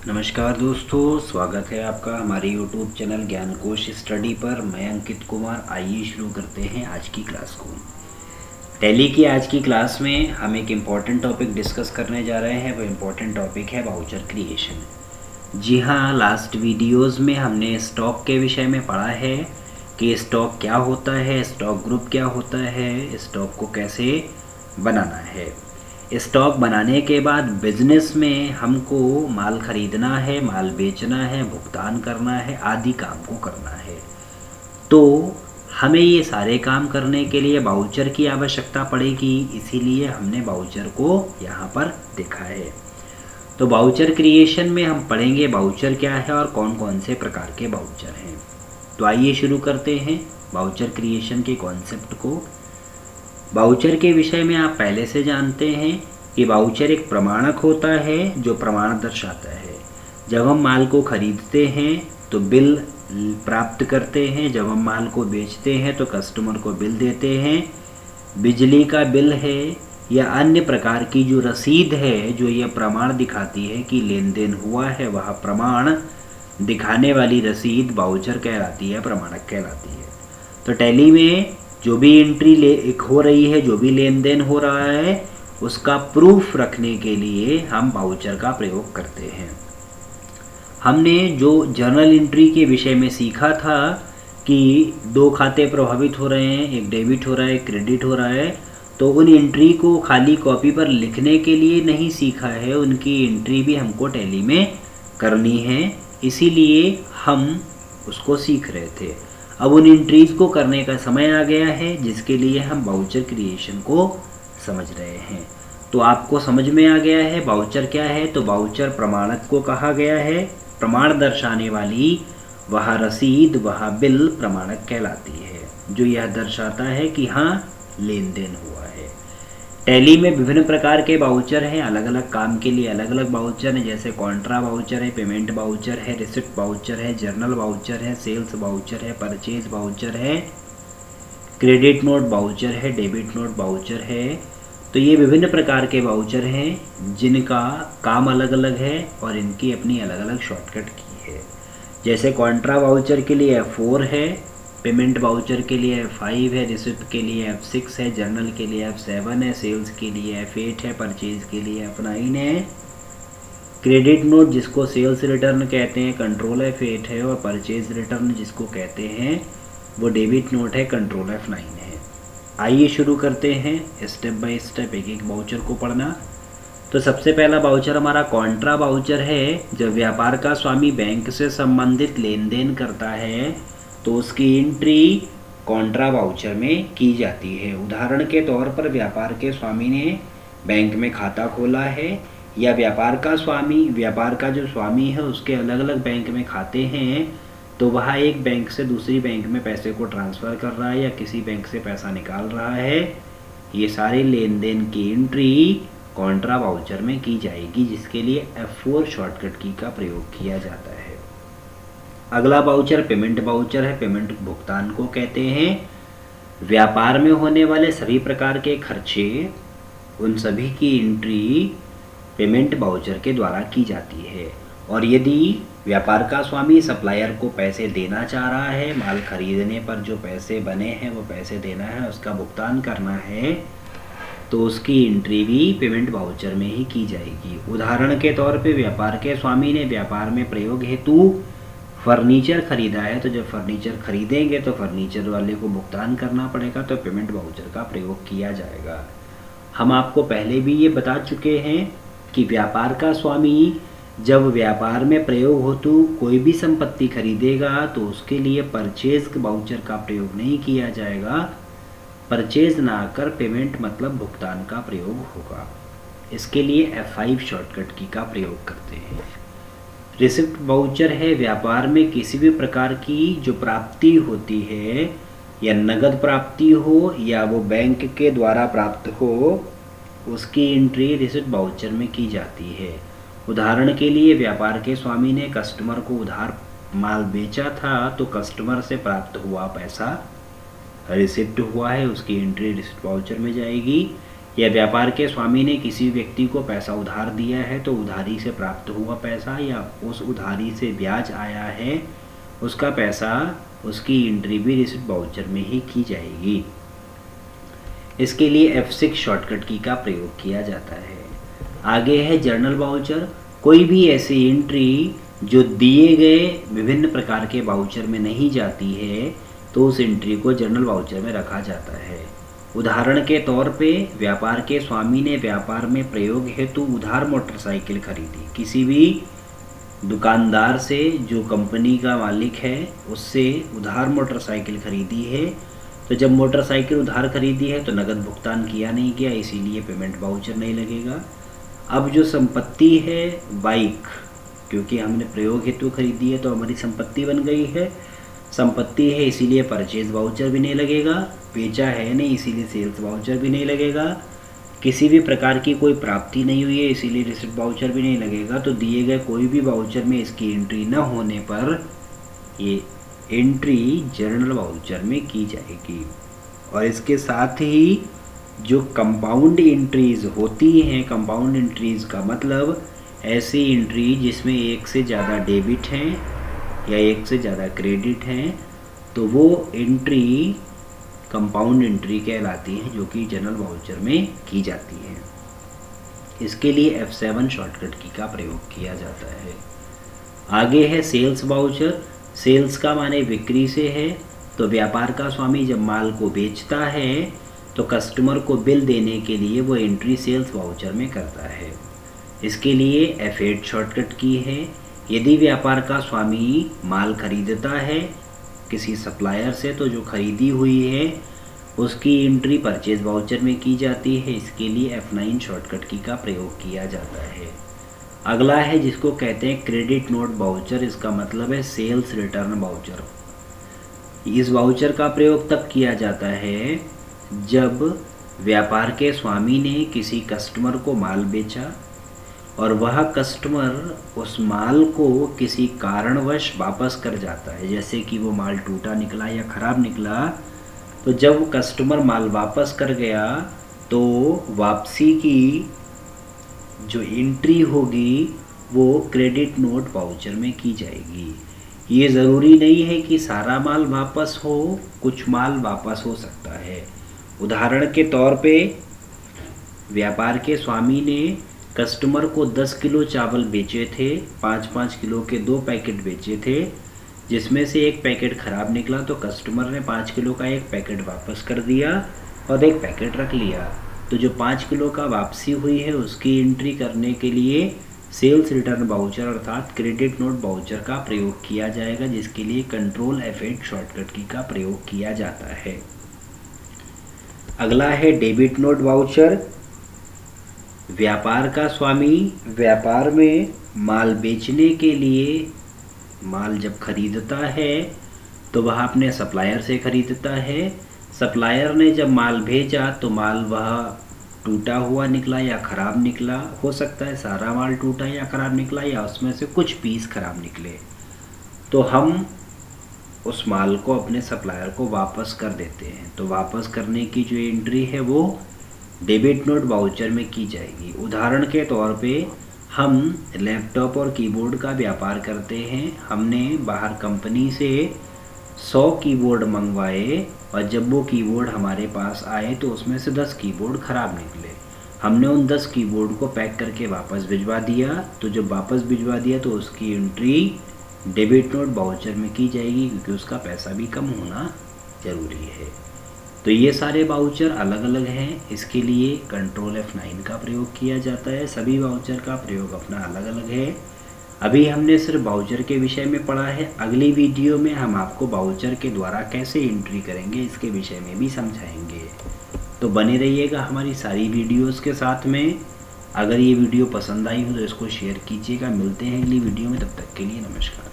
नमस्कार दोस्तों, स्वागत है आपका हमारे YouTube चैनल ज्ञान कोश स्टडी पर। मैं अंकित कुमार। आइए शुरू करते हैं आज की क्लास को। टैली की आज की क्लास में हम एक इम्पॉर्टेंट टॉपिक डिस्कस करने जा रहे हैं। वो इम्पॉर्टेंट टॉपिक है वाउचर क्रिएशन। जी हाँ, लास्ट वीडियोस में हमने स्टॉक के विषय में पढ़ा है कि स्टॉक क्या होता है, स्टॉक ग्रुप क्या होता है, स्टॉक को कैसे बनाना है। स्टॉक बनाने के बाद बिजनेस में हमको माल खरीदना है, माल बेचना है, भुगतान करना है, आदि काम को करना है। तो हमें ये सारे काम करने के लिए वाउचर की आवश्यकता पड़ेगी, इसीलिए हमने वाउचर को यहाँ पर देखा है। तो वाउचर क्रिएशन में हम पढ़ेंगे वाउचर क्या है और कौन कौन से प्रकार के वाउचर हैं। तो आइए शुरू करते हैं वाउचर क्रिएशन के कॉन्सेप्ट को। वाउचर के विषय में आप पहले से जानते हैं कि वाउचर एक प्रमाणक होता है जो प्रमाण दर्शाता है। जब हम माल को खरीदते हैं तो बिल प्राप्त करते हैं, जब हम माल को बेचते हैं तो कस्टमर को बिल देते हैं। बिजली का बिल है या अन्य प्रकार की जो रसीद है जो यह प्रमाण दिखाती है कि लेन देन हुआ है, वह प्रमाण दिखाने वाली रसीद वाउचर कहलाती है, प्रमाणक कहलाती है। तो टैली में जो भी एंट्री एक हो रही है, जो भी लेन देन हो रहा है, उसका प्रूफ रखने के लिए हम वाउचर का प्रयोग करते हैं। हमने जो जर्नल एंट्री के विषय में सीखा था कि दो खाते प्रभावित हो रहे हैं, एक डेबिट हो रहा है, एक क्रेडिट हो रहा है, तो उन एंट्री को खाली कॉपी पर लिखने के लिए नहीं सीखा है, उनकी एंट्री भी हमको टैली में करनी है, इसीलिए हम उसको सीख रहे थे। अब उन एंट्रीज को करने का समय आ गया है जिसके लिए हम वाउचर क्रिएशन को समझ रहे हैं। तो आपको समझ में आ गया है वाउचर क्या है। तो वाउचर प्रमाणक को कहा गया है, प्रमाण दर्शाने वाली वह रसीद, वह बिल प्रमाणक कहलाती है, जो यह दर्शाता है कि हाँ लेन देन हुआ है। टैली में विभिन्न प्रकार के वाउचर हैं, अलग अलग काम के लिए अलग अलग वाउचर हैं, जैसे कॉन्ट्रा वाउचर है, पेमेंट वाउचर है, रिसिप्ट वाउचर है, जर्नल वाउचर है, सेल्स वाउचर है, परचेज वाउचर है, क्रेडिट नोट वाउचर है, डेबिट नोट वाउचर है। तो ये विभिन्न प्रकार के वाउचर हैं जिनका काम अलग अलग है और इनकी अपनी अलग अलग शॉर्टकट की है। जैसे कॉन्ट्रा वाउचर के लिए F4 है, पेमेंट वाउचर के लिए F5 है, रिसिप्ट के लिए F6 है, जर्नल के लिए F7 है, सेल्स के लिए F8 है, परचेज के लिए F9 है, क्रेडिट नोट जिसको सेल्स रिटर्न कहते हैं कंट्रोल F8 है, और परचेज रिटर्न जिसको कहते हैं वो डेबिट नोट है, कंट्रोल F9 है। आइए शुरू करते हैं स्टेप बाय स्टेप एक एक वाउचर को पढ़ना। तो सबसे पहला वाउचर हमारा कॉन्ट्रा वाउचर है। जब व्यापार का स्वामी बैंक से संबंधित लेन देन करता है तो उसकी एंट्री कॉन्ट्रा वाउचर में की जाती है। उदाहरण के तौर पर व्यापार के स्वामी ने बैंक में खाता खोला है, या व्यापार का जो स्वामी है उसके अलग अलग बैंक में खाते हैं, तो वह एक बैंक से दूसरी बैंक में पैसे को ट्रांसफ़र कर रहा है या किसी बैंक से पैसा निकाल रहा है। ये सारे लेन देन की एंट्री कॉन्ट्रा वाउचर में की जाएगी, जिसके लिए F4 शॉर्टकट की का प्रयोग किया जाता है। अगला वाउचर पेमेंट वाउचर है। पेमेंट भुगतान को कहते हैं। व्यापार में होने वाले सभी प्रकार के खर्चे, उन सभी की एंट्री पेमेंट वाउचर के द्वारा की जाती है। और यदि व्यापार का स्वामी सप्लायर को पैसे देना चाह रहा है, माल खरीदने पर जो पैसे बने हैं वो पैसे देना है, उसका भुगतान करना है, तो उसकी एंट्री भी पेमेंट वाउचर में ही की जाएगी। उदाहरण के तौर पे व्यापार के स्वामी ने व्यापार में प्रयोग हेतु फर्नीचर खरीदा है, तो जब फर्नीचर खरीदेंगे तो फर्नीचर वाले को भुगतान करना पड़ेगा, तो पेमेंट वाउचर का प्रयोग किया जाएगा। हम आपको पहले भी ये बता चुके हैं कि व्यापार का स्वामी जब व्यापार में प्रयोग हेतु कोई भी संपत्ति खरीदेगा तो उसके लिए परचेज वाउचर का प्रयोग नहीं किया जाएगा। परचेज ना कर पेमेंट मतलब भुगतान का प्रयोग होगा। इसके लिए F5 शॉर्टकट की का प्रयोग करते हैं। रिसिप्ट वाउचर है। व्यापार में किसी भी प्रकार की जो प्राप्ति होती है, या नगद प्राप्ति हो या वो बैंक के द्वारा प्राप्त हो, उसकी एंट्री रिसिप्ट वाउचर में की जाती है। उदाहरण के लिए व्यापार के स्वामी ने कस्टमर को उधार माल बेचा था, तो कस्टमर से प्राप्त हुआ पैसा रिसिप्ट हुआ है, उसकी एंट्री रिसिप्ट वाउचर में जाएगी। या व्यापार के स्वामी ने किसी व्यक्ति को पैसा उधार दिया है तो उधारी से प्राप्त हुआ पैसा या उस उधारी से ब्याज आया है उसका पैसा उसकी एंट्री भी रिसिप्ट वाउचर में ही की जाएगी। इसके लिए F6 शॉर्टकट की का प्रयोग किया जाता है। आगे है जर्नल वाउचर। कोई भी ऐसी एंट्री जो दिए गए विभिन्न प्रकार के वाउचर में नहीं जाती है तो उस एंट्री को जर्नल वाउचर में रखा जाता है। उदाहरण के तौर पे व्यापार के स्वामी ने व्यापार में प्रयोग हेतु उधार मोटरसाइकिल खरीदी। किसी भी दुकानदार से जो कंपनी का मालिक है उससे उधार मोटरसाइकिल खरीदी है, तो जब मोटरसाइकिल उधार खरीदी है तो नगद भुगतान किया नहीं गया, इसीलिए पेमेंट वाउचर नहीं लगेगा। अब जो संपत्ति है बाइक, क्योंकि हमने प्रयोग हेतु खरीदी है तो हमारी संपत्ति बन गई है, संपत्ति है इसीलिए परचेज वाउचर भी नहीं लगेगा, बेचा है नहीं इसीलिए सेल्स वाउचर भी नहीं लगेगा, किसी भी प्रकार की कोई प्राप्ति नहीं हुई है इसीलिए रिसिप्ट वाउचर भी नहीं लगेगा। तो दिए गए कोई भी वाउचर में इसकी एंट्री न होने पर ये एंट्री जर्नल वाउचर में की जाएगी। और इसके साथ ही जो कंपाउंड एंट्रीज होती हैं, कंपाउंड एंट्रीज का मतलब ऐसी एंट्री जिसमें एक से ज़्यादा डेबिट हैं या एक से ज़्यादा क्रेडिट हैं, तो वो एंट्री कंपाउंड एंट्री कहलाती है जो कि जनरल वाउचर में की जाती है। इसके लिए F7 शॉर्टकट की का प्रयोग किया जाता है। आगे है सेल्स वाउचर। सेल्स का माने बिक्री से है, तो व्यापार का स्वामी जब माल को बेचता है तो कस्टमर को बिल देने के लिए वो एंट्री सेल्स वाउचर में करता है। इसके लिए F8 शॉर्टकट की है। यदि व्यापार का स्वामी माल खरीदता है किसी सप्लायर से तो जो खरीदी हुई है उसकी एंट्री परचेज वाउचर में की जाती है। इसके लिए F9 शॉर्टकट की का प्रयोग किया जाता है। अगला है जिसको कहते हैं क्रेडिट नोट वाउचर। इसका मतलब है सेल्स रिटर्न वाउचर। इस वाउचर का प्रयोग तब किया जाता है जब व्यापार के स्वामी ने किसी कस्टमर को माल बेचा और वह कस्टमर उस माल को किसी कारणवश वापस कर जाता है, जैसे कि वो माल टूटा निकला या ख़राब निकला, तो जब कस्टमर माल वापस कर गया तो वापसी की जो एंट्री होगी वो क्रेडिट नोट वाउचर में की जाएगी। ये ज़रूरी नहीं है कि सारा माल वापस हो, कुछ माल वापस हो सकता है। उदाहरण के तौर पे व्यापार के स्वामी ने कस्टमर को 10 किलो चावल बेचे थे, 5-5 किलो के 2 पैकेट बेचे थे, जिसमें से एक पैकेट ख़राब निकला तो कस्टमर ने 5 किलो का एक पैकेट वापस कर दिया और एक पैकेट रख लिया। तो जो 5 किलो का वापसी हुई है उसकी एंट्री करने के लिए सेल्स रिटर्न वाउचर अर्थात क्रेडिट नोट वाउचर का प्रयोग किया जाएगा, जिसके लिए कंट्रोल F8 शॉर्टकट की का प्रयोग किया जाता है। अगला है डेबिट नोट वाउचर। व्यापार का स्वामी व्यापार में माल बेचने के लिए माल जब खरीदता है तो वह अपने सप्लायर से खरीदता है। सप्लायर ने जब माल भेजा तो माल वह टूटा हुआ निकला या ख़राब निकला, हो सकता है सारा माल टूटा या ख़राब निकला या उसमें से कुछ पीस ख़राब निकले, तो हम उस माल को अपने सप्लायर को वापस कर देते हैं। तो वापस करने की जो एंट्री है वो डेबिट नोट वाउचर में की जाएगी। उदाहरण के तौर पे हम लैपटॉप और कीबोर्ड का व्यापार करते हैं। हमने बाहर कंपनी से 100 कीबोर्ड मंगवाए और जब वो कीबोर्ड हमारे पास आए तो उसमें से 10 कीबोर्ड ख़राब निकले। हमने उन 10 कीबोर्ड को पैक करके वापस भिजवा दिया। तो जब वापस भिजवा दिया तो उसकी एंट्री डेबिट नोट वाउचर में की जाएगी, क्योंकि उसका पैसा भी कम होना ज़रूरी है। तो ये सारे वाउचर अलग अलग हैं, इसके लिए कंट्रोल F9 का प्रयोग किया जाता है। सभी वाउचर का प्रयोग अपना अलग अलग है। अभी हमने सिर्फ वाउचर के विषय में पढ़ा है। अगली वीडियो में हम आपको वाउचर के द्वारा कैसे एंट्री करेंगे इसके विषय में भी समझाएंगे। तो बने रहिएगा हमारी सारी वीडियोस के साथ में। अगर ये वीडियो पसंद आई हो तो इसको शेयर कीजिएगा। मिलते हैं अगली वीडियो में, तब तक के लिए नमस्कार।